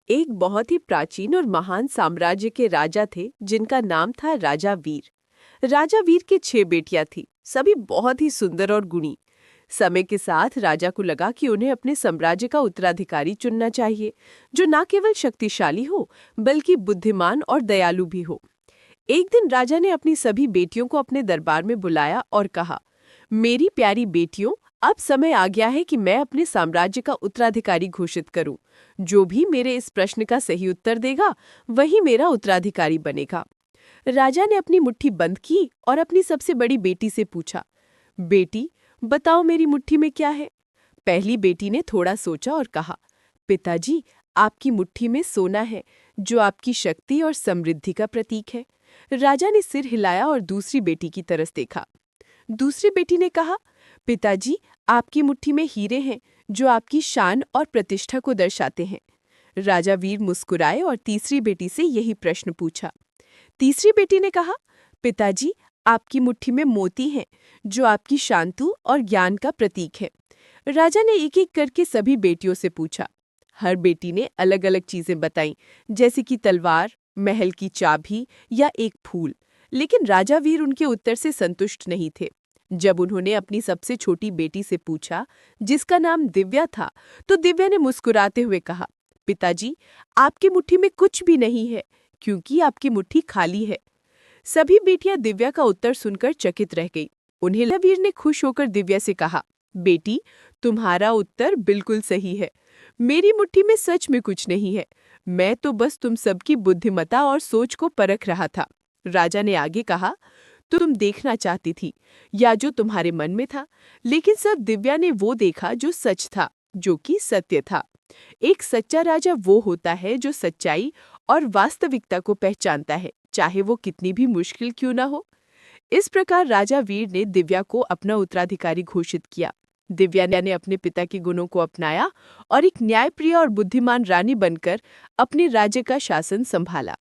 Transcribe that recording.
एक बहुत ही प्राचीन और महान साम्राज्य के राजा थे जिनका नाम था राजा वीर। राजा वीर के 6 बेटियां थी, सभी बहुत ही सुंदर और गुणी। समय के साथ राजा को लगा कि उन्हें अपने साम्राज्य का उत्तराधिकारी चुनना चाहिए, जो न केवल शक्तिशाली हो बल्कि बुद्धिमान और दयालु भी हो। एक दिन राजा ने अपनी सभी बेटियों को अपने दरबार में बुलाया और कहा, मेरी प्यारी बेटियों, अब समय आ गया है कि मैं अपने साम्राज्य का उत्तराधिकारी घोषित करूं। जो भी मेरे इस प्रश्न का सही उत्तर देगा वही मेरा उत्तराधिकारी बनेगा। राजा ने अपनी मुट्ठी बंद की और अपनी सबसे बड़ी बेटी से पूछा, बेटी, बताओ मेरी मुट्ठी में क्या है। पहली बेटी ने थोड़ा सोचा और कहा, पिताजी, आपकी मुट्ठी में सोना है, जो आपकी शक्ति और समृद्धि का प्रतीक है। राजा ने सिर हिलाया और दूसरी बेटी की तरफ देखा। दूसरी बेटी ने कहा, पिताजी, आपकी मुट्ठी में हीरे हैं, जो आपकी शान और प्रतिष्ठा को दर्शाते हैं। राजा वीर मुस्कुराए और तीसरी बेटी से यही प्रश्न पूछा। तीसरी बेटी ने कहा, पिताजी, आपकी मुट्ठी में मोती हैं, जो आपकी शांति और ज्ञान का प्रतीक है। राजा ने एक एक करके सभी बेटियों से पूछा। हर बेटी ने अलग अलग चीजें बताईं, जैसे कि तलवार, महल की चाबी या एक फूल। लेकिन राजा वीर उनके उत्तर से संतुष्ट नहीं थे। जब उन्होंने अपनी सबसे छोटी बेटी से पूछा, जिसका नाम दिव्या था, तो दिव्या ने मुस्कुराते हुए कहा, पिताजी, आपकी मुट्ठी में कुछ भी नहीं है, क्योंकि आपकी मुट्ठी खाली है। सभी बेटियां दिव्या का उत्तर सुनकर चकित रह गईं। उन्हें वीर ने खुश होकर दिव्या से कहा, बेटी, तुम्हारा उत्तर बिल्कुल सही है। मेरी मुट्ठी में सच में कुछ नहीं है। मैं तो बस तुम सबकी बुद्धिमत्ता और सोच को परख रहा था। राजा ने आगे कहा, तो तुम देखना चाहती थी या जो तुम्हारे मन में था, लेकिन सब दिव्या ने वो देखा जो सच था, जो कि सत्य था। एक सच्चा राजा वो होता है जो सच्चाई और वास्तविकता को पहचानता है, चाहे वो कितनी भी मुश्किल क्यों ना हो। इस प्रकार राजा वीर ने दिव्या को अपना उत्तराधिकारी घोषित किया। दिव्या ने अपने पिता के गुणों को अपनाया और एक न्यायप्रिय और बुद्धिमान रानी बनकर अपने राज्य का शासन संभाला।